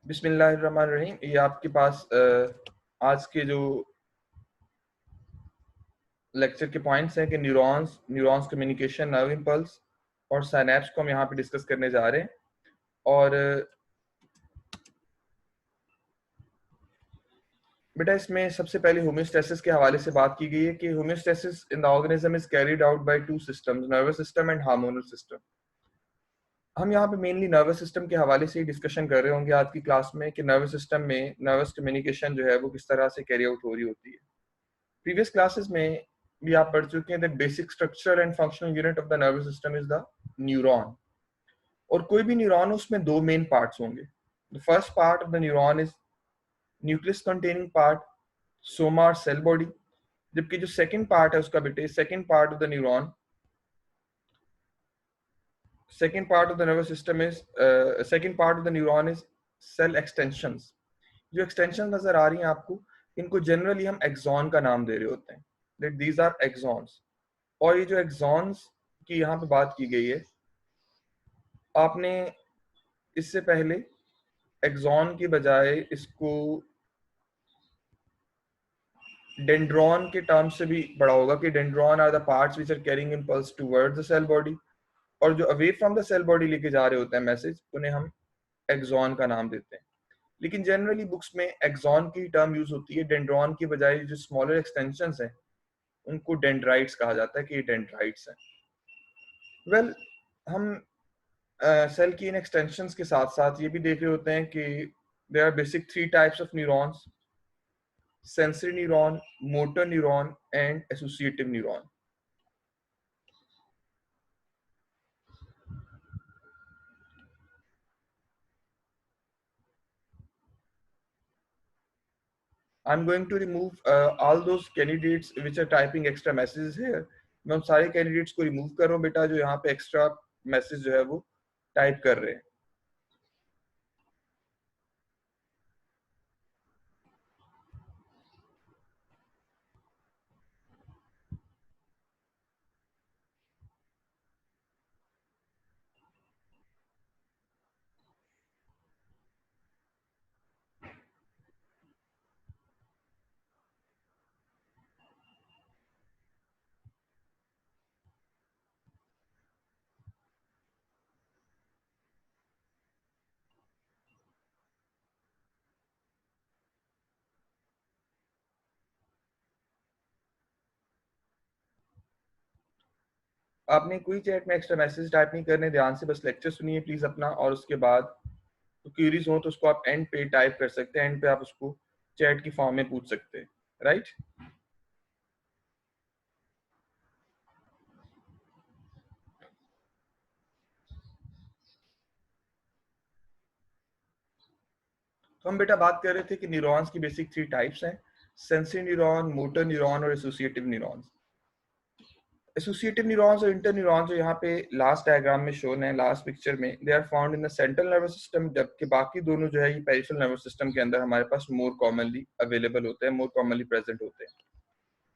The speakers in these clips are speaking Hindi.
बिस्मिल्लाहिर्रहमानिर्रहीम। ये आपके पास आज के जो लेक्चर के पॉइंट्स हैं कि न्यूरॉन्स कम्युनिकेशन, नर्व इम्पल्स और साइनेप्स को हम यहाँ पे डिस्कस करने जा रहे हैं। और बेटा इसमें सबसे पहले होमियोस्टेसिस के हवाले से बात की गई है कि homeostasis in the organism is carried out by two systems, nervous system and hormonal system. हम यहाँ पे मेनली नर्वस सिस्टम के हवाले से ही डिस्कशन कर रहे होंगे आज की क्लास में कि नर्वस सिस्टम में नर्वस कम्युनिकेशन जो है वो किस तरह से कैरी आउट हो रही होती है। प्रीवियस क्लासेस में भी आप पढ़ चुके हैं that basic structure and functional unit of the nervous system is the neuron. और कोई भी न्यूरॉन उसमें दो मेन पार्ट्स होंगे। The first part of the neuron is nucleus containing part, Soma और सेल बॉडी। जबकि जो सेकंड पार्ट है उसका बेटे, second part of the neuron, second part of the nervous system is second part of the neuron is cell extensions. जो एक्सटेंशन नजर आ रही हैं आपको, इनको जनरली हम एक्सॉन का नाम दे रहे होते हैं, दैट दीज आर एक्सॉन्स। और ये जो एक्सॉन्स की यहाँ पे बात की गई है, आपने इससे पहले एक्सॉन की बजाय इसको डेंड्रॉन के टर्म से भी पढ़ा होगा कि dendron are the parts which are carrying impulse towards the cell body. और जो away from the cell body लेके जा रहे होते हैं मैसेज, उन्हें हम एक्सॉन का नाम देते हैं। लेकिन जनरली बुक्स में एक्सॉन की टर्म यूज होती है, डेंड्रॉन की बजाय जो स्मॉलर एक्सटेंशंस हैं उनको डेंड्राइट्स कहा जाता है कि ये डेंड्राइट्स हैं। वेल हम सेल की इन एक्सटेंशंस के साथ साथ ये भी देख रहे होते हैं कि there are basic three types of neurons: sensory neuron, motor neuron and associative neuron. I'm going to remove all those candidates which are typing extra messages here. मैं उन सारे कैंडिडेट्स को रिमूव कर रहा हूँ बेटा जो यहाँ पे एक्स्ट्रा मैसेज जो है वो टाइप कर रहे हैं। आपने कोई चैट में एक्स्ट्रा मैसेज टाइप नहीं करने, ध्यान से बस लेक्चर सुनिए प्लीज अपना, और उसके बाद तो क्यूरीज हो तो उसको आप एंड पे टाइप कर सकते हैं, एंड पे आप उसको चैट की फॉर्म में पूछ सकते हैं, राइट। तो हम बेटा बात कर रहे थे कि न्यूरॉन्स की बेसिक थ्री टाइप्स हैं: सेंसरी न्यूरॉन, मोटर न्यूरॉन और एसोसिएटिव न्यूरॉन्स। एसोसिएटिव न्यूरॉन्स और इंटर न्यूरॉन्स जो यहाँ पे लास्ट डायग्राम में शोन है, लास्ट पिक्चर में, they are found in the central nervous system, जबकि बाकी दोनों जो है ये पेरिफेरल नर्वस सिस्टम के अंदर हमारे पास मोर कॉमनली अवेलेबल होते हैं, मोर कॉमनली प्रेजेंट होते हैं।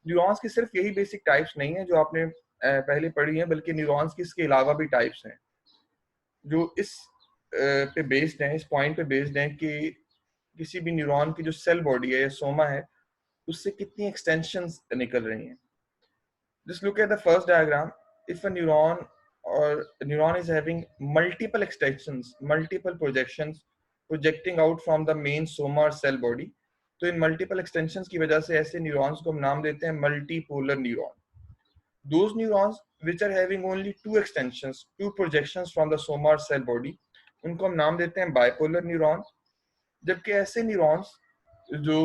न्यूरॉन्स की सिर्फ यही बेसिक टाइप्स नहीं है जो आपने पहले पढ़ी है, बल्कि न्यूरॉन्स की इसके अलावा भी टाइप्स हैं जो इस पे बेस्ड हैं, इस पॉइंट पे बेस्ड हैं कि किसी भी न्यूरॉन की जो सेल बॉडी है या सोमा है उससे कितनी एक्सटेंशंस निकल रही हैं। Just look at the first diagram. If a neuron is having multiple extensions, multiple projections projecting out from the main soma or cell body, तो इन मल्टीपल एक्सटेंशंस की वजह से ऐसे न्यूरॉन्स को हम नाम देते हैं multipolar neuron. Those neurons which are having only two extensions, two projections from the soma or cell body, उनको हम नाम देते हैं बाइपोलर न्यूरॉन। जबकि ऐसे न्यूरॉन्स जो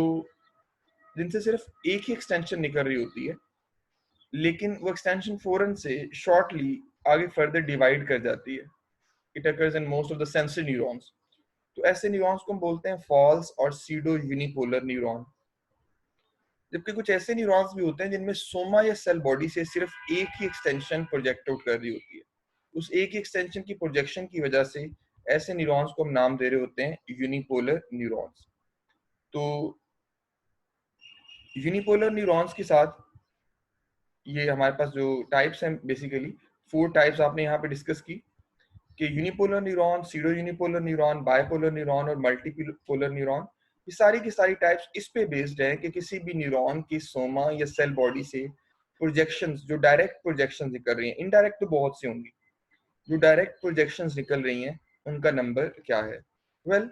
जिनसे सिर्फ एक ही एक्सटेंशन निकल रही होती है, लेकिन वो एक्सटेंशन फौरन से शॉर्टली आगे फर्दर डिवाइड कर जाती है, it occurs in most of the sensory neurons. तो ऐसे न्यूरॉन्स को हम बोलते हैं फॉल्स और सीडो यूनिपोलर न्यूरॉन। जबकि कुछ ऐसे न्यूरॉन्स भी होते हैं जिनमें सोमा या सेल बॉडी से सिर्फ एक ही एक्सटेंशन प्रोजेक्ट आउट कर रही होती है। उस एक ही एक्सटेंशन की प्रोजेक्शन की वजह से ऐसे न्यूरॉन्स को हम नाम दे रहे होते हैं यूनिपोलर न्यूरॉन्स। तो यूनिपोलर न्यूरॉन्स के साथ ये हमारे पास जो टाइप्स हैं, बेसिकली फोर टाइप्स आपने यहाँ पे डिस्कस की। कि unipolar neuron, pseudo unipolar neuron, bipolar neuron और मल्टीपोलर न्यूरॉन, ये सारी की सारी टाइप्स इस पे बेस्ड है कि किसी भी न्यूरॉन की सोमा या सेल बॉडी से प्रोजेक्शंस, जो डायरेक्ट प्रोजेक्शंस निकल रही हैं, इनडायरेक्ट तो बहुत सी होंगी, जो डायरेक्ट प्रोजेक्शंस निकल रही हैं उनका नंबर क्या है। Well,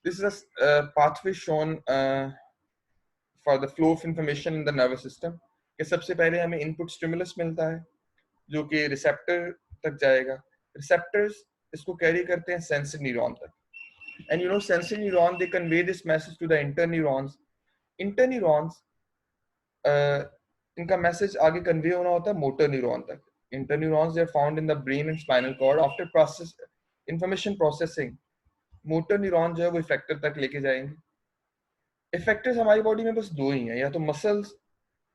this is a pathway shown for the flow of information in the nervous system, कि सबसे पहले हमें इनपुट स्टिमुलस मिलता है जो कि रिसेप्टर तक जाएगा, रिसेप्टर्स इसको कैरी करते हैं सेंसरी न्यूरॉन तक, and you know sensory neuron they convey this message to the interneurons. Interneurons इनका मैसेज आगे कन्वे होना होता है मोटर न्यूरॉन तक। Interneurons they are found in the brain and spinal cord. After process information processing, motor neuron जो है वो इफेक्टर तक लेके जाएंगे। इफेक्टर्स हमारी बॉडी में बस दो ही हैं, या तो मसल्स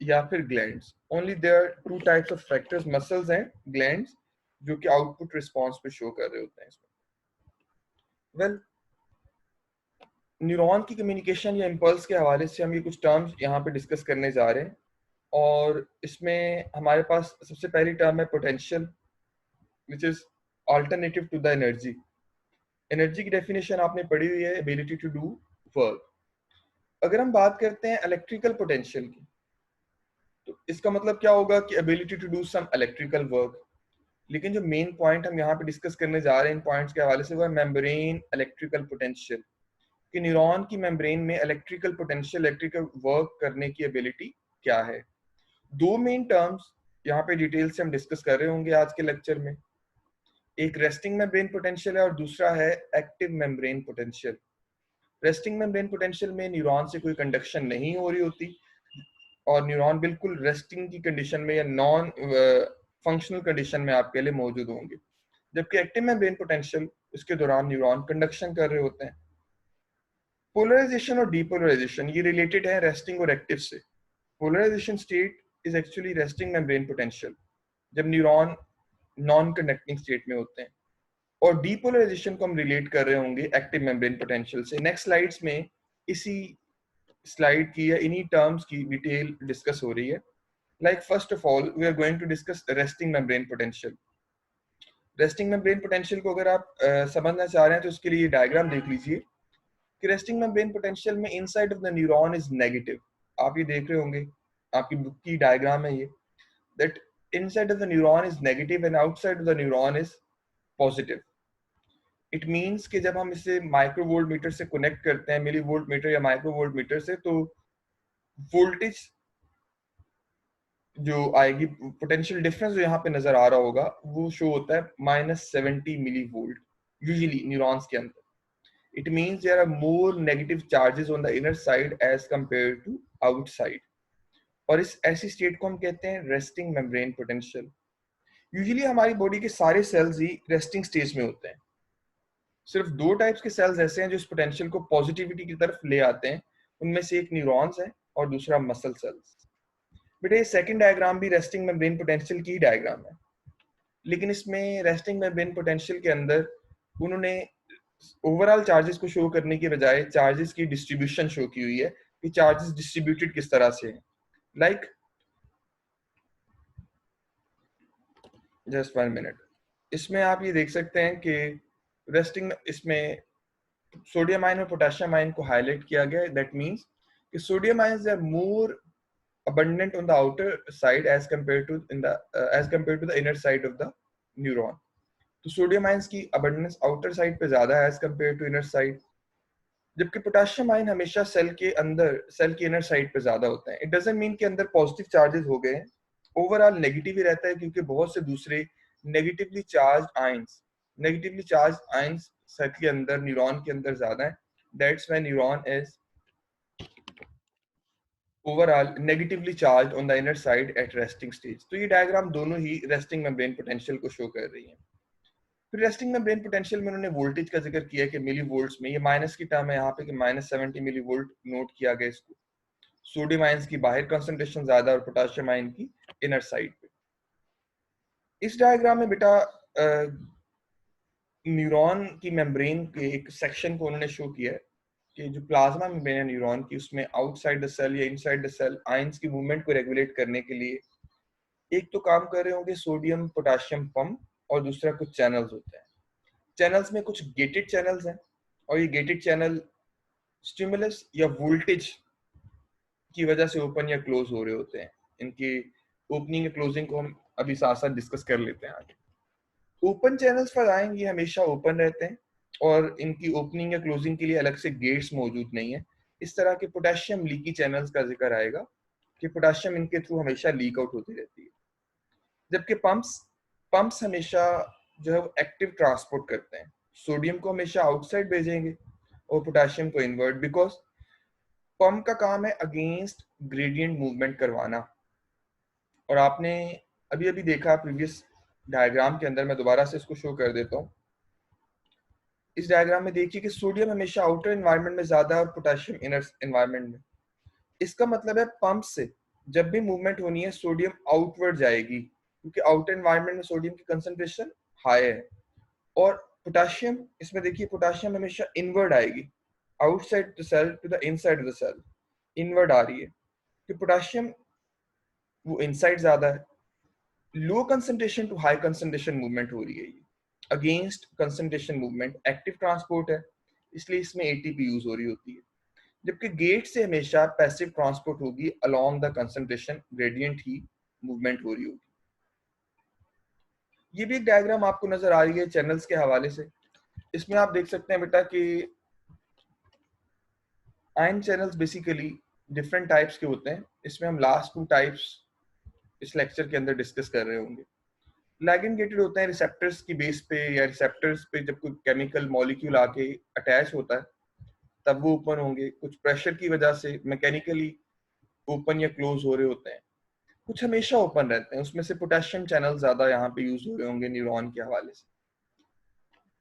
या फिर glands. Only there are two types of factors, muscles and glands, जो कि आउटपुट रिस्पांस पे शो कर रहे होते हैं इसमें। वेल, न्यूरॉन की कम्युनिकेशन या इम्पल्स के हवाले से हम ये कुछ टर्म्स यहाँ पे डिस्कस करने जा रहे हैं, और इसमें हमारे पास सबसे पहली टर्म है potential, which is alternative to the energy. Energy की डेफिनेशन आपने पढ़ी हुई है, एबिलिटी टू डू वर्क। अगर हम बात करते हैं इलेक्ट्रिकल पोटेंशियल की, तो इसका मतलब क्या होगा कि ability to do some electrical work. लेकिन जो मेन पॉइंट हम यहाँ पे डिस्कस करने जा रहे हैं इन पॉइंट्स के हवाले से, वो है मेम्ब्रेन इलेक्ट्रिकल पोटेंशियल, कि न्यूरॉन की मेम्ब्रेन में इलेक्ट्रिकल पोटेंशियल, इलेक्ट्रिकल वर्क करने की एबिलिटी क्या है। दो मेन टर्म्स यहाँ पे डिटेल से हम डिस्कस कर रहे होंगे आज के लेक्चर में। एक रेस्टिंग मेम्ब्रेन पोटेंशियल है और दूसरा है active membrane potential. Resting membrane potential में न्यूरॉन से कोई कंडक्शन नहीं हो रही होती और न्यूरॉन बिल्कुल रेस्टिंग की कंडीशन में या नॉन फंक्शनल कंडीशन में आपके लिए मौजूद होंगे, जबकि एक्टिव मेम्ब्रेन पोटेंशियल इसके दौरान न्यूरॉन कंडक्शन कर रहे होते हैं। पोलराइजेशन और डीपोलराइजेशन ये रिलेटेड है रेस्टिंग और एक्टिव से। Polarization state is actually resting membrane potential, जब न्यूरॉन नॉन कंडक्टिंग स्टेट में होते हैं, और डीपोलराइजेशन को हम रिलेट कर रहे होंगे एक्टिव मेम्ब्रेन पोटेंशियल से। नेक्स्ट स्लाइड्स में इसी स्लाइड की या इन्हीं टर्म्स की डिटेल डिस्कस हो रही है। Like first of all we are going to discuss resting membrane potential. Resting membrane potential को अगर आप समझना चाह रहे हैं तो उसके लिए डायग्राम देख लीजिए कि रेस्टिंग मेम्ब्रेन पोटेंशियल में inside of the neuron is negative. आप ये देख रहे होंगे, आपकी बुक की डायग्राम है ये, that inside of the neuron is negative and outside of the neuron is positive. It means कि जब हम इसे माइक्रो वोल्ट मीटर से कनेक्ट करते हैं, मिली वोल्ट मीटर या माइक्रो वोल्ट मीटर से, तो वोल्टेज जो आएगी, पोटेंशियल डिफरेंस जो यहाँ पे नजर आ रहा होगा, वो शो होता है -70 मिली वोल्ट यूजली न्यूरॉन्स के अंदर। It means there are more negative charges on the inner side as compare to outside, और इस ऐसी स्टेट को हम कहते हैं रेस्टिंग मेम्ब्रेन पोटेंशियल। यूजुअली हमारी बॉडी के सारे सेल्स ही रेस्टिंग स्टेज में होते हैं। सिर्फ दो टाइप्स के सेल्स ऐसे हैं जो इस पोटेंशियल को पॉजिटिविटी की तरफ ले आते हैं, उनमें से एक न्यूरॉन्स है और दूसरा मसल सेल्स। बेटा ये सेकंड डायग्राम भी रेस्टिंग मेम्ब्रेन पोटेंशियल की डायग्राम है, लेकिन इसमें रेस्टिंग मेम्ब्रेन पोटेंशियल के अंदर उन्होंने ओवरऑल चार्जेस को शो करने के बजाय चार्जेस की डिस्ट्रीब्यूशन शो की हुई है कि चार्जेस डिस्ट्रीब्यूटेड किस तरह से हैं। लाइक जस्ट 1 मिनट, इसमें आप ये देख सकते हैं कि रेस्टिंग इसमें सोडियम आयन और पोटेशियम आयन को हाईलाइट किया गया है। दैट मींस कि sodium ions are more abundant on the outer side as compared to the inner side of the neuron. तो सोडियम आयंस की abundance आउटर साइड पे ज्यादा है as compared to inner side, जबकि पोटेशियम आयन हमेशा सेल के अंदर, सेल की इनर साइड पे ज्यादा होता है। इट डजंट मीन कि अंदर पॉजिटिव चार्जेस हो गए हैं, ओवरऑल नेगेटिव ही रहता है, क्योंकि बहुत से दूसरे नेगेटिवली चार्ज आयंस सेल के अंदर, न्यूरॉन के अंदर ज्यादा है। That's why neuron is overall negatively charged on the inner side at resting stage। तो ये डायग्राम दोनों ही रेस्टिंग मेम्ब्रेन पोटेंशियल को शो कर रही है। फिर रेस्टिंग मेम्ब्रेन पोटेंशियल में उन्होंने वोल्टेज का जिक्र किया कि मिली वोल्ट्स में, ये माइनस की टर्म है यहाँ पे कि -70 मिली वोल्ट नोट किया गया इसको। सोडियम आयंस की बाहर कंसंट्रेशन ज्यादा और पोटेशियम आयन की इनर साइड पे। इस डायग्राम में बेटा न्यूरॉन की मेम्ब्रेन के एक सेक्शन को उन्होंने शो किया है कि जो प्लाज्मा मेम्ब्रेन है न्यूरॉन की, उसमें आउटसाइड द सेल या इनसाइड द सेल आयंस की मूवमेंट को रेगुलेट करने के लिए एक तो काम कर रहे होंगे सोडियम पोटेशियम पंप, और दूसरा कुछ चैनल्स होते हैं। चैनल्स में कुछ गेटेड चैनल्स हैं और ये गेटेड चैनल स्टिमुलस या वोल्टेज की वजह से ओपन या क्लोज हो रहे होते हैं। इनकी ओपनिंग या क्लोजिंग को हम अभी साथ साथ डिस्कस कर लेते हैं आगे। ओपन चैनल्स पर आएंगे हमेशा ओपन रहते हैं और इनकी ओपनिंग या क्लोजिंग के लिए अलग से गेट्स मौजूद नहीं है। इस तरह के पोटेशियम लीकी चैनल्स का जिक्र आएगा कि पोटेशियम इनके थ्रू हमेशा लीक आउट होती रहती है। जबकि पंप्स पंप्स हमेशा जो है वो एक्टिव ट्रांसपोर्ट करते हैं। सोडियम को हमेशा आउटसाइड भेजेंगे और पोटेशियम को इनवर्ट, बिकॉज पंप का काम है अगेंस्ट ग्रेडियंट मूवमेंट करवाना। और आपने अभी अभी देखा प्रीवियस डायग्राम के अंदर, मैं दोबारा से इसको शो कर देता हूँ। इस डायग्राम में देखिए कि सोडियम हमेशा आउटर एनवायरनमेंट में ज्यादा है और पोटेशियम इनर एनवायरनमेंट में। इसका मतलब है पंप से जब भी मूवमेंट होनी है सोडियम आउटवर्ड जाएगी, क्योंकि आउटर एनवायरनमेंट में सोडियम की कंसंट्रेशन हाई है। और पोटेशियम, इसमें देखिए पोटेशियम हमेशा इनवर्ड आएगी, outside the cell to the inside of the cell, inward आ रही है कि पोटेशियम वो इनसाइड ज्यादा है। Low concentration to high concentration movement हो रही है, ये against concentration movement, active transport है, इसलिए इसमें एटीपी यूज हो रही होती है। जबकि गेट से हमेशा पैसिव ट्रांसपोर्ट होगी, along the concentration gradient he movement हो रही होगी। ये भी एक डायग्राम आपको नजर आ रही है चैनल्स के हवाले से। इसमें आप देख सकते हैं बेटा कि ion channels basically different types के होते हैं। इसमें हम लास्ट 2 टाइप्स इस लेक्चर के अंदर डिस्कस कर रहे होंगे। लिगैंड गेटेड होते हैं रिसेप्टर्स की बेस पे, या रिसेप्टर्स पे जब कोई केमिकल मॉलिक्यूल आके अटैच होता है तब वो ओपन होंगे। कुछ प्रेशर की वजह से मैकेनिकली ओपन या क्लोज हो रहे होते हैं। कुछ हमेशा ओपन रहते हैं, उसमें से पोटेशियम चैनल ज्यादा यहाँ पे यूज हो रहे होंगे न्यूरॉन के हवाले से।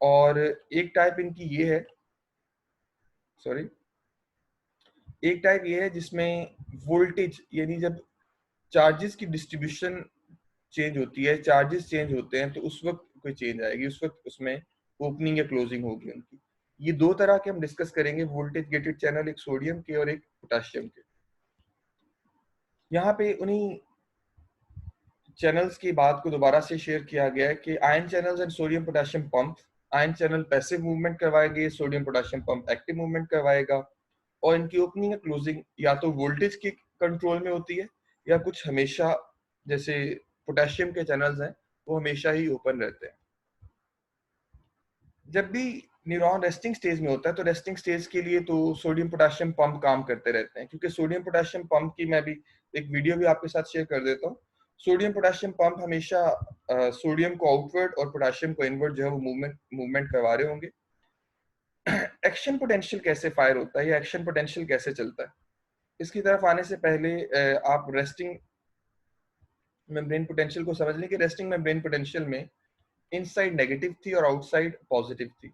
और एक टाइप इनकी ये है, सॉरी, एक टाइप ये है जिसमें वोल्टेज, यानी जब चार्जेस की डिस्ट्रीब्यूशन चेंज होती है, चार्जेस चेंज होते हैं, तो उस वक्त कोई चेंज आएगी, उस वक्त उसमें ओपनिंग या क्लोजिंग होगी उनकी। ये 2 तरह के हम डिस्कस करेंगे, वोल्टेज गेटेड चैनल, एक सोडियम के और एक पोटेशियम के। यहाँ पे उन्हीं चैनल्स की बात को दोबारा से शेयर किया गया है कि ion channels and sodium potassium pump, ion channel passive movement करवाएंगे, sodium potassium pump active movement करवाएगा। और इनकी ओपनिंग या क्लोजिंग या तो वोल्टेज के कंट्रोल में होती है, या कुछ हमेशा, जैसे पोटेशियम के चैनल्स हैं वो हमेशा ही ओपन रहते हैं। जब भी न्यूरॉन रेस्टिंग स्टेज में होता है तो रेस्टिंग स्टेज के लिए तो सोडियम पोटेशियम पंप काम करते रहते हैं, क्योंकि सोडियम पोटेशियम पंप की मैं भी एक वीडियो भी आपके साथ शेयर कर देता हूँ। सोडियम पोटेशियम पंप हमेशा सोडियम को आउटवर्ड और पोटेशियम को इनवर्ड जो है वो मूवमेंट करवा रहे होंगे। एक्शन पोटेंशियल कैसे फायर होता है या एक्शन पोटेंशियल कैसे चलता है, इसकी तरफ आने से पहले आप रेस्टिंग मेम्ब्रेन पोटेंशियल को समझ लें कि रेस्टिंग मेम्ब्रेन पोटेंशियल में इनसाइड नेगेटिव थी और आउटसाइड पॉजिटिव थी।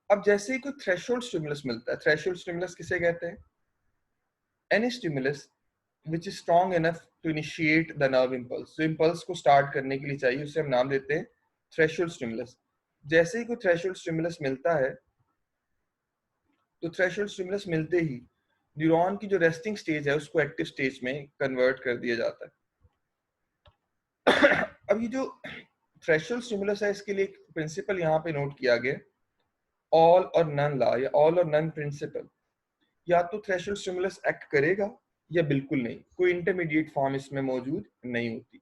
अब जैसे ही कोई थ्रेशोल्ड स्टिमुलस मिलता है, थ्रेशोल्ड स्टिमुलस किसे कहते हैं? Any stimulus which is strong enough to initiate the nerve impulse, जो इम्पल्स को स्टार्ट करने के लिए चाहिए, उसे हम नाम देते हैं थ्रेशोल्ड स्टिमुलस। जैसे ही कोई थ्रेशोल्ड स्टिमुलस मिलता है तो थ्रेशोल्ड स्टिमुलस मिलते ही न्यूरॉन की जो रेस्टिंग स्टेज है उसको एक्टिव स्टेज में कन्वर्ट कर दिया जाता है। अब ये जो थ्रेशोल्ड स्टिमुलस है इसके लिए एक प्रिंसिपल यहाँ पे नोट किया गया, ऑल और नन लॉ या ऑल और नन प्रिंसिपल। या तो थ्रेशोल्ड स्टिमुलस एक्ट करेगा या बिल्कुल नहीं, कोई इंटरमीडिएट फॉर्म इसमें मौजूद नहीं होती।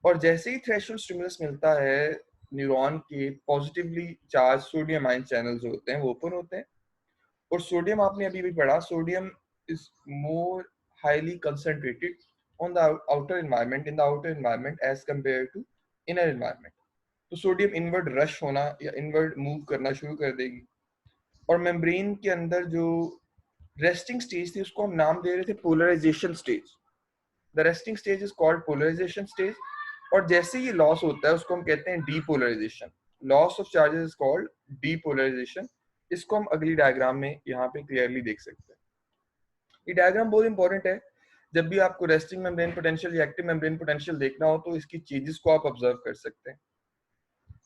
और जैसे ही थ्रेशोल्ड स्टिमुलस मिलता है, न्यूरॉन के positively charge sodium ion channels होते हैं वो ओपन होते हैं। और सोडियम आपने अभी भी पढ़ा, sodium is more highly concentrated on the outer environment, in the outer environment as compare to inner environment. तो सोडियम इनवर्ड रश होना या इनवर्ड मूव करना शुरू कर देगी। और मेम्ब्रेन के अंदर जो रेस्टिंग स्टेज थी उसको हम नाम दे रहे थे polarization stage. The resting stage is called polarization stage. और जैसे ये लॉस होता है उसको हम कहते हैं depolarization. Loss of charges is called depolarization. इसको हम अगली डायग्राम में यहाँ पे क्लियरली देख सकते हैं। ये डायग्राम बहुत इंपॉर्टेंट है, जब भी आपको रेस्टिंग मेम्ब्रेन पोटेंशियल या एक्टिव मेम्ब्रेन पोटेंशियल देखना हो तो इसकी चेंजेस को आप ऑब्जर्व कर सकते हैं।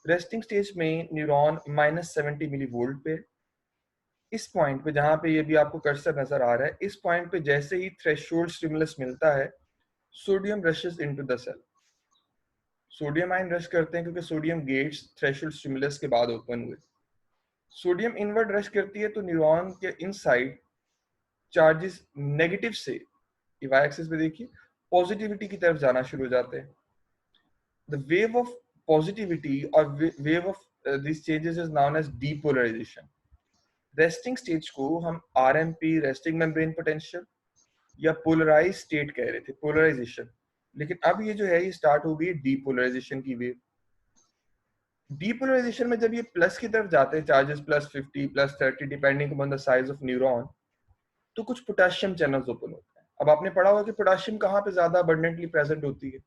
रेस्टिंग स्टेज में न्यूरॉन -70 मिली वोल्ट पे, इस पॉइंट पे जहां पे ये भी आपको कर्सर नजर आ रहा है, इस पॉइंट पे जैसे ही थ्रेशोल्ड स्टिमुलस मिलता है sodium rushes into the cell. Sodium ion rush करते हैं क्योंकि सोडियम गेट्स थ्रेशोल्ड स्टिमुलस के बाद ओपन हुए। सोडियम इनवर्ड रश करती है तो न्यूरॉन के इनसाइड चार्जेस नेगेटिव से, वाई एक्सिस पे देखिए, पॉजिटिविटी की तरफ जाना शुरू हो जाते हैं। द वेव ऑफ पॉजिटिविटी और wave of this changes is known as depolarization. Resting stage को हम आरएमपी, रेस्टिंग मेम्ब्रेन पोटेंशियल, या पोलराइज स्टेट कह रहे थे, पोलराइजेशन। लेकिन अब ये जो है ये स्टार्ट हो गई डीपोलराइजेशन की वेव। डीपोलराइजेशन में जब ये प्लस की तरफ जाते हैं, charges +50 +30 depending upon the size of neuron, तो कुछ पोटेशियम चैनल्स ओपन होते हैं। अब आपने पढ़ा होगा कि पोटेशियम कहाँ पे ज्यादा अबंडेंटली प्रेजेंट होती है।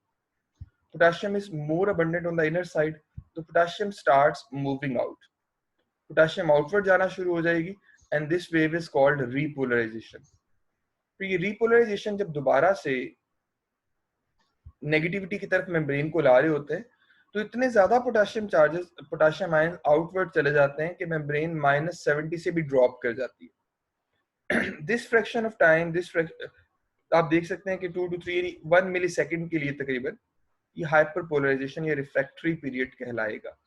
Potassium is more abundant on the inner side, तो potassium starts moving out, potassium outward जाना शुरू हो जाएगी, and this wave is called repolarization. तो ये रीपोलराइजेशन जब दोबारा से नेगेटिविटी की तरफ मेम्ब्रेन को ला रहे होते हैं, तो इतने ज्यादा potassium charges, potassium ion outward चले जाते हैं कि मेम्ब्रेन -70 से भी ड्रॉप कर जाती है। दिस फ्रैक्शन ऑफ टाइम, आप देख सकते हैं कि 2 to 3 1 मिली सेकेंड के लिए तकरीबन ये हाइपर पोलराइजेशन या रिफ्रैक्टरी पीरियड कहलाएगा।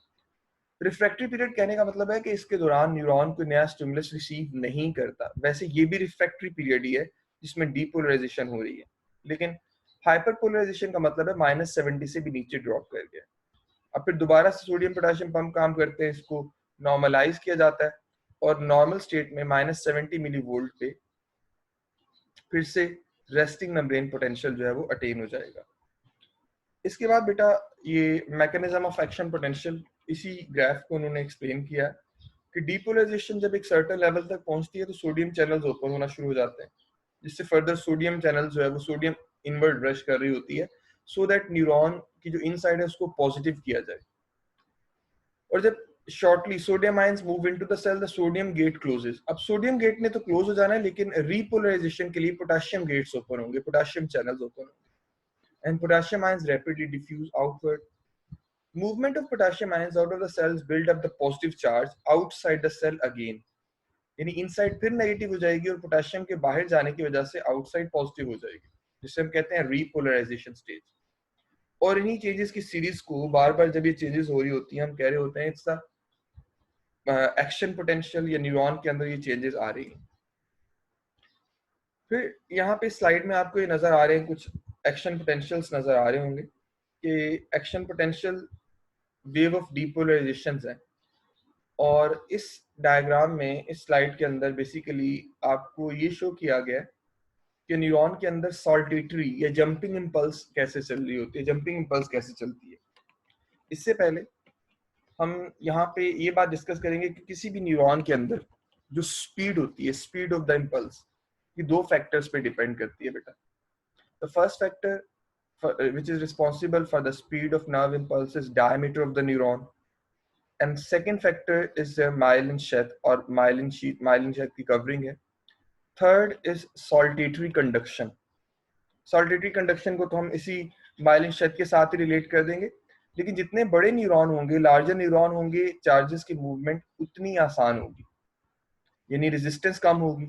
रिफ्रैक्टरी पीरियड कहने का मतलब है कि इसके दौरान न्यूरॉन कोई नया स्टिमुलस रिसीव नहीं करता। वैसे ये भी रिफ्रैक्टरी पीरियड ही है जिसमें डीपोलराइजेशन हो रही है, लेकिन हाइपर पोलराइजेशन का मतलब है -70 से भी नीचे ड्रॉप कर गया। अब फिर दोबारा से सोडियम पोटेशियम पंप काम करते हैं, इसको नॉर्मलाइज किया जाता है और नॉर्मल स्टेट में -70 मिली वोल्ट पे फिर से रेस्टिंग मेम्ब्रेन पोटेंशियल जो है वो अटेन हो जाएगा। इसके बाद बेटा ये मैकेनिज्म ऑफ एक्शन पोटेंशियल, इसी ग्राफ को उन्होंने एक्सप्लेन किया कि डीपोलराइजेशन जब एक सर्टेन लेवल तक पहुंचती है तो सोडियम चैनल्स ओपन होना शुरू हो जाते हैं, जिससे फर्दर सोडियम चैनल जो है वो सोडियम इनवर्ड रश कर रही होती है, सो दैट न्यूरॉन की जो इनसाइड है उसको पॉजिटिव किया जाए। और जब shortly sodium ions move into the cell, the sodium gate closes. अब सोडियम गेट ने तो क्लोज हो जाना है, लेकिन रीपोलराइजेशन के लिए पोटेशियम गेट्स ओपन होंगे, पोटेशियम चैनल्स ओपन होंगे, and potassium ions rapidly diffuse outward. Movement of potassium ions out of the cells build up the positive charge outside the cell again. यानी इनसाइड फिर नेगेटिव हो जाएगी और पोटेशियम के बाहर जाने की वजह से आउटसाइड पॉजिटिव हो जाएगी, जिसे हम कहते हैं रीपोलराइजेशन स्टेज। और इन्हीं चेंजेस की सीरीज को बार बार जब ये चेंजेस हो रही होती हैं, हम कह रहे होते हैं इट्स एक्शन पोटेंशियल, या न्यूरॉन के अंदर ये चेंजेस आ रही हैं। फिर यहाँ पे स्लाइड में आपको ये नजर आ रहे हैं, कुछ एक्शन पोटेंशियल्स नजर आ रहे होंगे कि action potential wave of depolarization है। और इस डायग्राम में, इस स्लाइड के अंदर बेसिकली आपको ये शो किया गया है कि न्यूरॉन के अंदर सॉल्टेटरी या जंपिंग इंपल्स कैसे चल रही होती है, जंपिंग इंपल्स कैसे चलती है। इससे पहले हम यहाँ पे ये बात डिस्कस करेंगे कि किसी भी न्यूरॉन के अंदर जो स्पीड होती है, स्पीड ऑफ द इंपल्स, ये 2 फैक्टर्स पे डिपेंड करती है बेटा। The first factor which is responsible for the speed of nerve impulse is diameter of the neuron, and second factor is the myelin sheath or myelin sheath की covering है। Third is saltatory conduction. Saltatory conduction को तो हम इसी myelin sheath के साथ ही रिलेट कर देंगे, लेकिन जितने बड़े न्यूरॉन होंगे, लार्जर न्यूरॉन होंगे, चार्जेस की मूवमेंट उतनी आसान होगी, यानी रेजिस्टेंस कम होगी।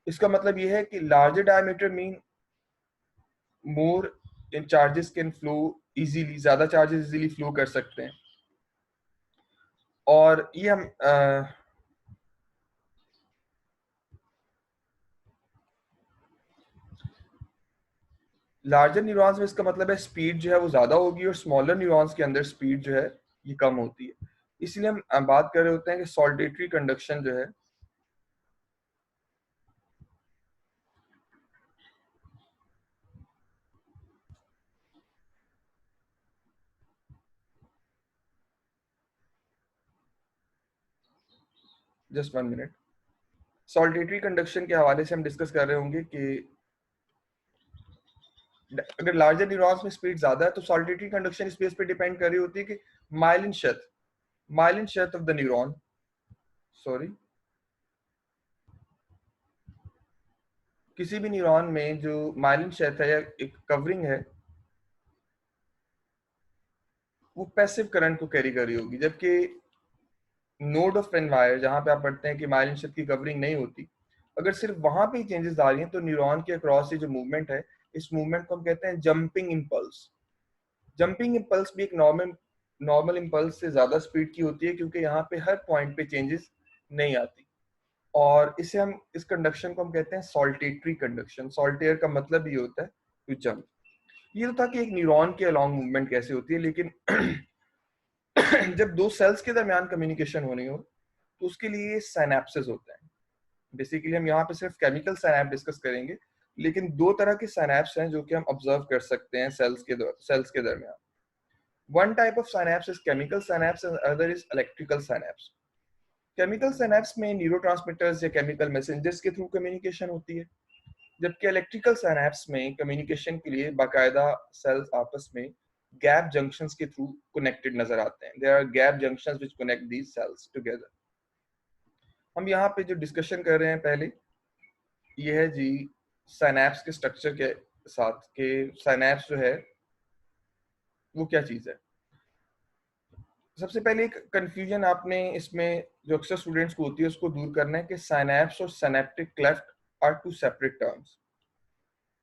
इसका मतलब यह है कि larger diameter mean more in charges can flow easily, ज्यादा चार्जेस इजीली फ्लो कर सकते हैं। और ये हम लार्जर न्यूरॉन्स में इसका मतलब है स्पीड जो है वो ज्यादा होगी, और स्मॉलर न्यूरॉन्स के अंदर स्पीड जो है ये कम होती है। इसलिए हम बात कर रहे होते हैं कि सॉल्टेटरी कंडक्शन जो है, जस्ट 1 मिनट, सॉल्टेटरी कंडक्शन के हवाले से हम डिस्कस कर रहे होंगे कि अगर लार्जर न्यूरॉन्स में स्पीड ज्यादा है तो सॉल्टेटरी कंडक्शन इस बेस पे डिपेंड कर रही होती है कि myelin sheath of the neuron, sorry, किसी भी न्यूरॉन में जो माइलिन शेथ है या एक कवरिंग है, वो पैसिव करंट को कैरी कर रही होगी, जबकि नोड ऑफ पेनवायर जहां पे आप पढ़ते हैं कि माइलिन शेथ की कवरिंग नहीं होती, अगर सिर्फ वहां पे ही चेंजेस आ रही हैं तो न्यूरॉन के अक्रॉस से जो मूवमेंट है, इस मूवमेंट को हम कहते हैं जंपिंग इंपल्स। जंपिंग इम्पल्स भी एक नॉर्मल इम्पल्स से ज्यादा स्पीड की होती है, क्योंकि यहाँ पे हर पॉइंट पे चेंजेस नहीं आती, और इसे हम इस कंडक्शन को हम कहते हैं सॉल्टेटरी कंडक्शन। सॉल्टेयर का मतलब ये होता है टू जंप। ये तो था कि एक न्यूरॉन के अलॉन्ग मूवमेंट कैसे होती है, लेकिन जब दो सेल्स के दरमियान कम्युनिकेशन होनी हो तो उसके लिए साइनेप्सेस होते हैं। बेसिकली हम यहाँ पे सिर्फ केमिकल साइनेप डिस्कस करेंगे, लेकिन दो तरह के साइनेप्स हैं जो कि हम ऑब्जर्व कर सकते हैं सेल्स के दरमियान। One type of synapse is chemical synapse and other is electrical synapse. Chemical synapse में न्यूरोट्रांसमीटर्स या केमिकल मैसेंजर्स के थ्रू कम्युनिकेशन होती है, जबकि इलेक्ट्रिकल साइनेप्स में कम्युनिकेशन के लिए बाकायदा सेल्स आपस में गैप जंक्शंस के थ्रू कनेक्टेड नजर आते हैं। There are gap junctions which connect these cells together. हम यहाँ पे जो डिस्कशन कर रहे हैं पहले, ये है जी साइनेप्स के स्ट्रक्चर के साथ, के साइनेप्स जो है वो क्या चीज है। सबसे पहले एक कंफ्यूजन आपने इसमें जो अक्सर स्टूडेंट्स को होती है उसको दूर करना है कि साइनेप्स और synaptic cleft are two separate terms.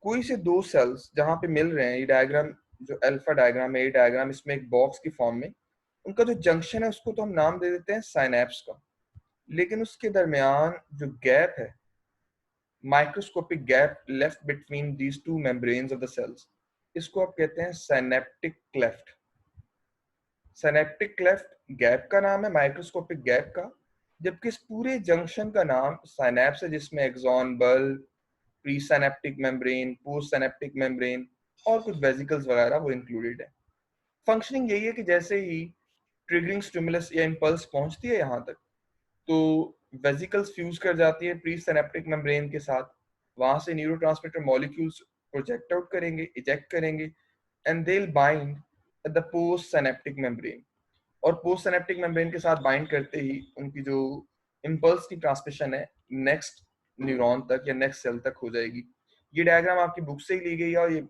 कोई से दो सेल्स जहां पे मिल रहे हैं, ये डायग्राम जो अल्फा डायग्राम है, ये डायग्राम इसमें एक बॉक्स की फॉर्म में, उनका जो जंक्शन है उसको तो हम नाम दे देते हैं साइनेप्स का, लेकिन उसके दरमियान जो गैप है, microscopic gap left between these two membranes of the cells, इसको आप कहते हैं synaptic cleft. Synaptic cleft gap का नाम है, माइक्रोस्कोपिक गैप का, जबकि इस पूरे जंक्शन का नाम साइनेप्स है, जिसमें axon, bulb, pre synaptic membrane, post synaptic membrane और कुछ वेसिकल्स वगैरह वो इंक्लूडेड है। फंक्शनिंग यही है कि जैसे ही ट्रिगरिंग स्टिमुलस या इम्पल्स पहुंचती है यहाँ तक, तो वेसिकल्स फ्यूज कर जाती है प्री सिनेप्टिक मेम्ब्रेन के साथ, वहां से न्यूरोट्रांसमीटर मॉलिक्यूल्स प्रोजेक्ट आउट करेंगे, इजेक्ट करेंगे, and they will bind at the post synaptic membrane. और पोस्ट सिनेप्टिक मेम्ब्रेन के साथ बाइंड करते ही उनकी जो इम्पल्स की ट्रांसमिशन है नेक्स्ट न्यूरॉन तक या नेक्स्ट सेल तक हो जाएगी। ये डायग्राम आपकी बुक से ही ली गई है, और ये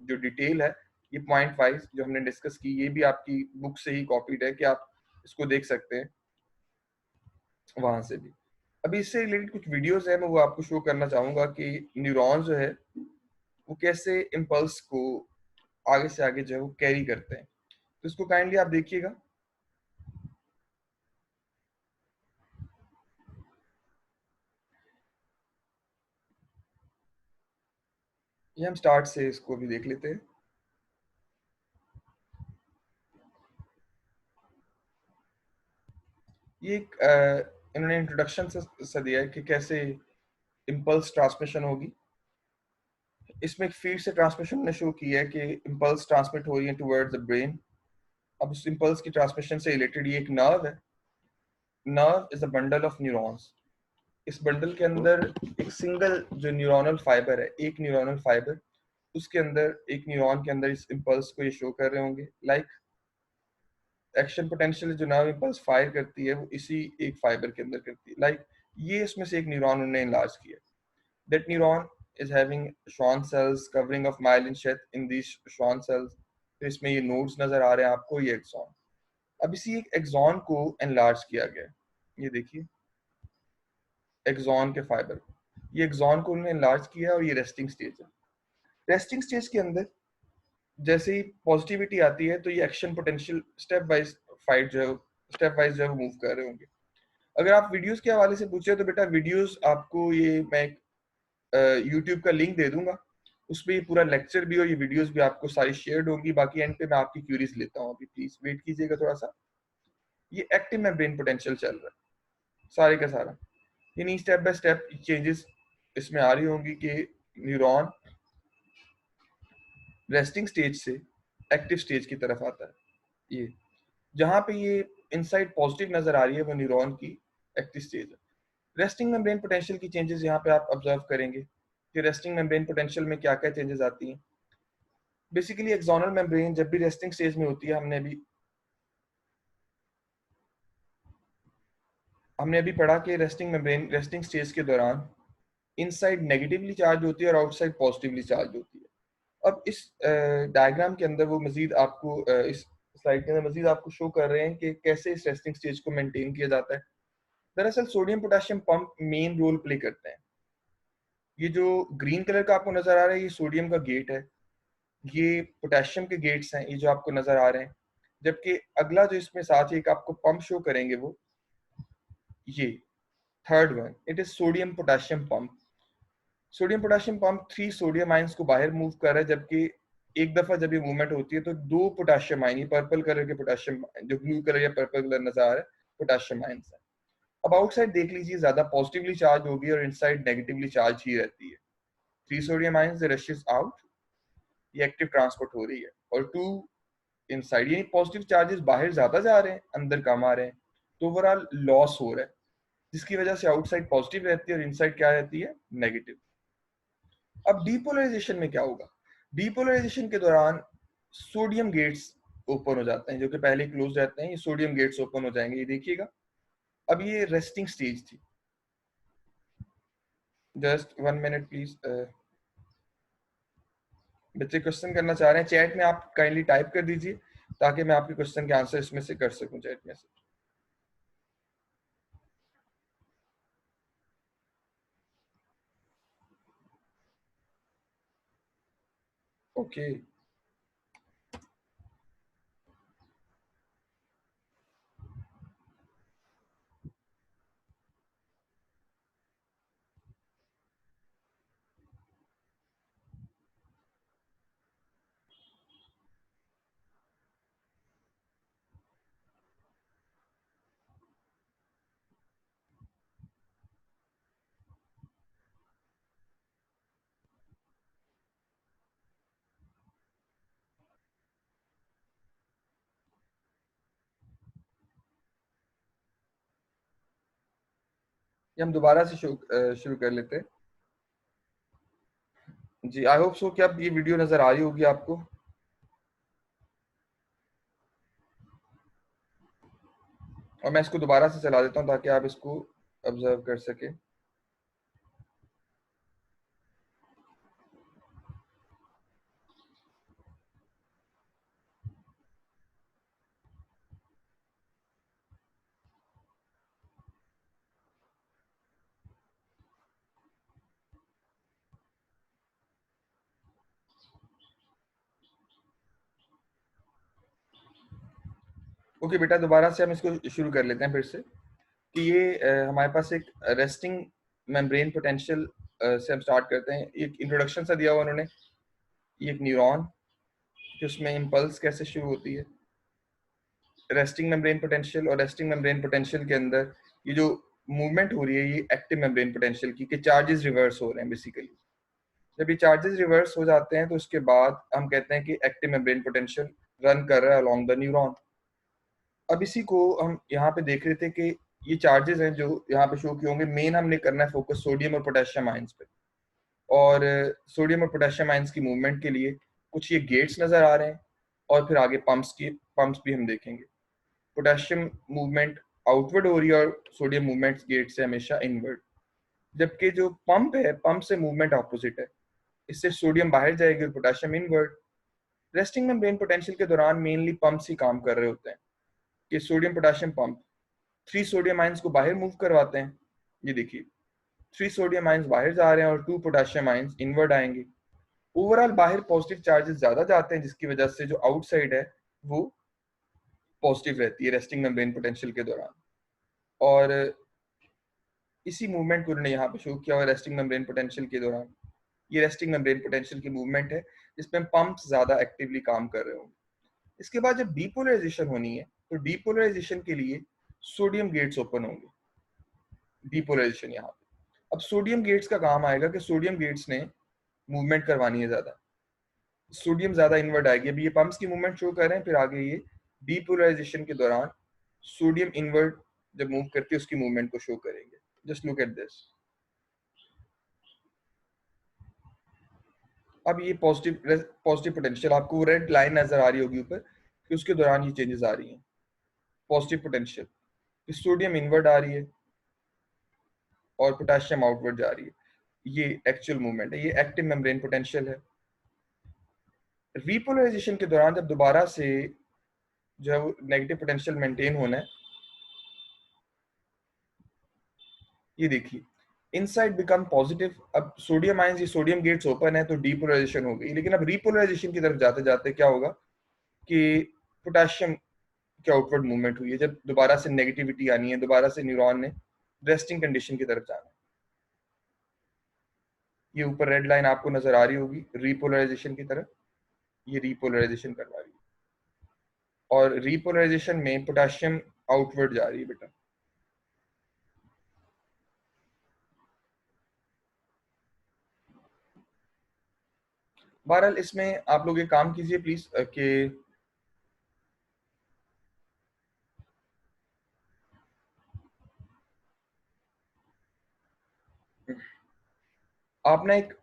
जो डिटेल है, ये पॉइंट वाइज जो हमने डिस्कस की, ये भी आपकी बुक से ही कॉपीड है, कि आप इसको देख सकते हैं वहां से भी। अभी इससे रिलेटेड कुछ वीडियोस है, मैं वो आपको शो करना चाहूंगा कि न्यूरॉन जो है वो कैसे इम्पल्स को आगे से आगे जो है वो कैरी करते हैं। तो इसको काइंडली आप देखिएगा। ये हम स्टार्ट से इसको भी देख लेते हैं। ये एक इन्होंने इंट्रोडक्शन से दिया है कि कैसे इम्पल्स ट्रांसमिशन होगी। इसमें एक फीड से ट्रांसमिशन ने शो किया है कि इम्पल्स ट्रांसमिट हो रही है टुवर्ड्स द ब्रेन। अब उस इम्पल्स की ट्रांसमिशन से रिलेटेड ये एक नर्व है। Nerve is a bundle of neurons. इस बंडल के अंदर एक सिंगल जो न्यूरोनल फाइबर है, एक न्यूरोनल फाइबर, उसके अंदर एक न्यूरॉन के अंदर इस इम्पल्स को ये शो कर रहे होंगे। लाइक एक्शन पोटेंशियल जो नर्व इम्पल्स फायर करती है वो इसी एक फाइबर के अंदर करती है। लाइक ये इसमें से एक न्यूरॉन उन्होंने इनलार्ज किया। That neuron is having Schwann cells covering of myelin sheath in these Schwann cells। तो इसमें ये नोड्स नजर आ रहे हैं आपको, ये एक्सॉन। अब इसी एक एक्सॉन को एनलार्ज किया गया है। ये देखिए एक्सॉन के फाइबर, ये एक्सॉन को उन्होंने एनलार्ज किया और ये रेस्टिंग स्टेज है। रेस्टिंग स्टेज के अंदर जैसे ही पॉजिटिविटी आती है तो ये action potential step wise fight जो है, स्टेप वाइज जो है मूव कर रहे होंगे। अगर आप वीडियोस के हवाले से पूछे तो बेटा वीडियोस आपको ये मैं यूट्यूब का लिंक दे दूंगा, उसमें ये पूरा लेक्चर भी और ये वीडियोस भी आपको सारी शेयर्ड होंगी। बाकी एंड पे मैं आपकी क्यूरीज लेता हूँ, अभी प्लीज वेट कीजिएगा थोड़ा सा। ये एक्टिव में ब्रेन पोटेंशियल चल रहा है सारे का सारा, यानी स्टेप बाय स्टेप चेंजेस इसमें आ रही होंगी कि न्यूरॉन रेस्टिंग स्टेज से एक्टिव स्टेज की तरफ आता है। ये जहां पे ये इनसाइड पॉजिटिव नजर आ रही है वो न्यूरॉन की एक्टिव स्टेज है। रेस्टिंग मेम्ब्रेन पोटेंशियल की चेंजेस यहाँ पे आप ऑब्जर्व करेंगे कि रेस्टिंग मेम्ब्रेन पोटेंशियल में क्या क्या चेंजेस आती हैं। बेसिकली एक्सोनल मेम्ब्रेन जब भी रेस्टिंग स्टेज में होती है, हमने अभी पढ़ा कि रेस्टिंग मेम्ब्रेन रेस्टिंग स्टेज के दौरान इनसाइड नेगेटिवली चार्ज होती है और आउटसाइड पॉजिटिवली चार्ज होती है। अब इस डायग्राम के अंदर वो मजीद आपको इस स्लाइड के अंदर मजीद आपको शो कर रहे हैं कि कैसे इस रेस्टिंग स्टेज को मेंटेन किया जाता है। दरअसल sodium potassium pump main role play करते हैं। ये जो ग्रीन कलर का आपको नजर आ रहा है ये सोडियम का गेट है, ये पोटेशियम के गेट्स हैं, ये जो आपको नजर आ रहे हैं। जबकि अगला जो इसमें साथ ही एक आपको पंप शो करेंगे वो ये third one, it is sodium potassium pump. Sodium potassium pump 3 sodium ions को बाहर मूव कर रहा है, जबकि एक दफा जब ये मूवमेंट होती है तो 2 पोटेशियम आयन, ये पर्पल कलर के पोटेशियम, जो ब्लू कलर या पर्पल कलर नजर आ रहा है, पोटेशियम आयंस है। अब आउटसाइड देख लीजिए, ज्यादा पॉजिटिवली चार्ज होगी और इनसाइड नेगेटिवली चार्ज ही रहती है। 3 सोडियम आयंस रशेस आउट, ये एक्टिव ट्रांसपोर्ट हो रही है, और 2 इनसाइड, ये पॉजिटिव चार्जेस बाहर ज्यादा जा रहे हैं, अंदर कम आ रहे हैं, तो ओवरऑल लॉस हो रहा है, जिसकी वजह से आउटसाइड पॉजिटिव रहती है और इनसाइड क्या रहती है, नेगेटिव। अब डीपोलराइजेशन में क्या होगा? डीपोलराइजेशन के दौरान सोडियम गेट्स ओपन हो जाते हैं, जो कि पहले क्लोज रहते हैं, ये सोडियम गेट्स ओपन हो जाएंगे, ये देखिएगा। अब ये रेस्टिंग स्टेज थी। जस्ट 1 मिनट प्लीज, बच्चे क्वेश्चन करना चाह रहे हैं, चैट में आप काइंडली टाइप कर दीजिए ताकि मैं आपके क्वेश्चन के आंसर इसमें से कर सकूं चैट में से। ओके, ये हम दोबारा से शुरू कर लेते हैं। जी, आई होप सो कि अब ये वीडियो नजर आ रही होगी आपको। और मैं इसको दोबारा से चला देता हूँ ताकि आप इसको ऑब्जर्व कर सके। ओके बेटा, दोबारा से हम इसको शुरू कर लेते हैं फिर से, कि ये हमारे पास एक रेस्टिंग मेम्ब्रेन पोटेंशियल से हम स्टार्ट करते हैं। एक इंट्रोडक्शन सा दिया हुआ उन्होंने, ये एक न्यूरॉन कि उसमें इम्पल्स कैसे शुरू होती है, रेस्टिंग मेम्ब्रेन पोटेंशियल, और रेस्टिंग मेम्ब्रेन पोटेंशियल के अंदर ये जो मूवमेंट हो रही है ये एक्टिव मेम्ब्रेन पोटेंशियल की, कि चार्जेस रिवर्स हो रहे हैं बेसिकली। जब ये चार्जेस रिवर्स हो जाते हैं तो उसके बाद हम कहते हैं कि एक्टिव मेम्ब्रेन पोटेंशियल रन कर रहा है अलोंग द न्यूरॉन। अब इसी को हम यहाँ पे देख रहे थे कि ये चार्जेस हैं जो यहाँ पे शो किए होंगे। मेन हमने करना है फोकस सोडियम और पोटेशियम आयंस पे, और सोडियम और पोटेशियम आयंस की मूवमेंट के लिए कुछ ये गेट्स नजर आ रहे हैं, और फिर आगे पंप्स भी हम देखेंगे। पोटेशियम मूवमेंट आउटवर्ड हो रही है और सोडियम मूवमेंट गेट से हमेशा इनवर्ड। जबकि जो पंप है, पंप से मूवमेंट ऑपोजिट है, इससे सोडियम बाहर जाएगी और potassium inward. Resting membrane potential के दौरान मेनली पंप्स ही काम कर रहे होते हैं, कि sodium potassium pump 3 sodium ions को बाहर मूव करवाते हैं। ये देखिए, 3 सोडियम आयंस बाहर जा रहे हैं और 2 पोटेशियम आयंस इनवर्ड आएंगे। ओवरऑल बाहर पॉजिटिव चार्जेस ज्यादा जाते हैं, जिसकी वजह से जो आउटसाइड है वो पॉजिटिव रहती है रेस्टिंग मेम्ब्रेन पोटेंशियल के दौरान। और इसी मूवमेंट को उन्होंने यहाँ पे शो किया हुआ रेस्टिंग मेम्ब्रेन पोटेंशियल के दौरान। ये रेस्टिंग मेम्ब्रेन पोटेंशियल की मूवमेंट है, जिसमें पंप्स ज्यादा एक्टिवली काम कर रहे होंगे। इसके बाद जब डीपोलराइजेशन होनी है तो डीपोलराइजेशन के लिए सोडियम गेट्स ओपन होंगे। डीपोलराइजेशन यहाँ पे, अब सोडियम गेट्स का काम आएगा कि सोडियम गेट्स ने मूवमेंट करवानी है ज्यादा, सोडियम ज्यादा इनवर्ट आएगी। अभी ये पंप्स की मूवमेंट शो कर रहे हैं, फिर आगे ये डीपोलराइजेशन के दौरान सोडियम इनवर्ट जब मूव करती है उसकी मूवमेंट को शो करेंगे। Just look at this. अब ये पॉजिटिव पोटेंशियल, आपको रेड लाइन नजर आ रही होगी ऊपर, कि उसके दौरान ये चेंजेस आ रही हैं। पॉजिटिव पोटेंशियल, सोडियम इनवर्ट आ रही है और पोटेशियम आउटवर्ड जा रही है, ये एक्चुअल मूवमेंट है, ये एक्टिव मेम्ब्रेन पोटेंशियल है। रीपोलराइजेशन के दौरान जब दोबारा से जो है वो नेगेटिव पोटेंशियल मेंटेन होना है, ये देखिए इनसाइड बिकम पॉजिटिव। अब सोडियम आयंस, ये सोडियम गेट्स ओपन है तो डीपोलराइजेशन हो गई, लेकिन अब रिपोलराइजेशन की तरफ जाते जाते क्या होगा कि पोटेशियम की आउटवर्ड मूवमेंट हुई है। जब दोबारा से नेगेटिविटी आनी है, दोबारा से न्यूरॉन ने रेस्टिंग कंडीशन की तरफ जाना है। ये ऊपर रेड लाइन आपको नजर आ रही होगी रिपोलराइजेशन की तरफ, ये रिपोलराइजेशन करवा रही है, और रिपोलराइजेशन में पोटेशियम आउटवर्ड जा रही है बेटा। बहरहाल इसमें आप लोग एक काम कीजिए प्लीज कि आप ना एक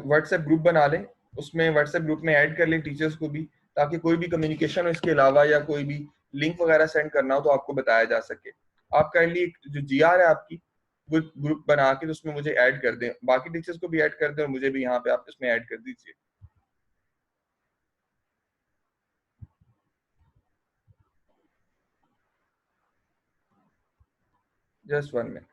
व्हाट्सएप ग्रुप बना लें, उसमें व्हाट्सएप ग्रुप में ऐड कर लें टीचर्स को भी, ताकि कोई भी कम्युनिकेशन हो इसके अलावा या कोई भी लिंक वगैरह सेंड करना हो तो आपको बताया जा सके। आप काइंडली एक जो जीआर है आपकी, वो ग्रुप बना के तो उसमें मुझे ऐड कर दें, बाकी टीचर्स को भी ऐड कर दें और मुझे भी यहाँ पे आप इसमें ऐड कर दीजिए। Just 1 minute.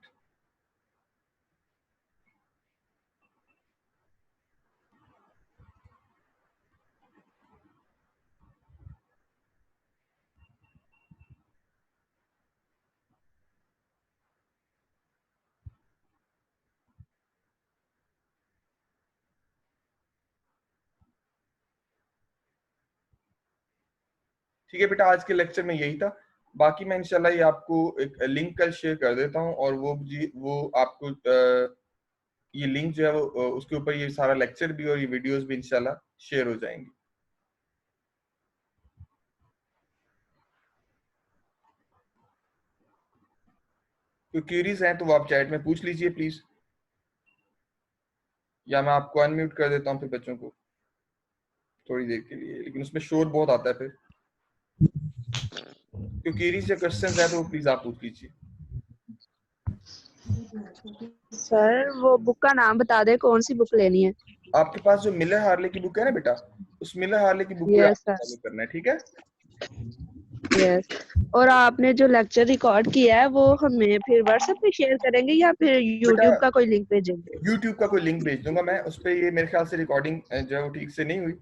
ठीक है बेटा, आज के लेक्चर में यही था। बाकी मैं इंशाल्लाह ये आपको एक लिंक कल शेयर कर देता हूँ, और वो आपको ये लिंक जो है वो उसके ऊपर ये सारा लेक्चर भी और ये वीडियोस भी इंशाल्लाह शेयर हो जाएंगी। कोई क्वेरीज हैं तो वो आप चैट में पूछ लीजिए प्लीज, या मैं आपको अनम्यूट कर देता हूँ फिर बच्चों को थोड़ी देर के लिए, लेकिन उसमें शोर बहुत आता है फिर। कोई क्वेरीज या क्वेश्चंस है तो वो प्लीज आप पूछ लीजिए। सर वो बुक का नाम बता दे, कौन सी बुक लेनी है? आपके पास जो मिलर हार्ले की बुक है ना बेटा, उस मिलर हार्ले की बुक को यस आपको सर, फॉलो करना है, ठीक है? यस। और आपने जो लेक्चर रिकॉर्ड किया है वो हमें फिर व्हाट्सएप पे शेयर करेंगे या फिर बेटा यूट्यूब का कोई लिंक भेजेंगे? यूट्यूब का कोई लिंक भेज दूंगा मैं, उस पर ये मेरे ख्याल से रिकॉर्डिंग जो है वो ठीक से नहीं हुई,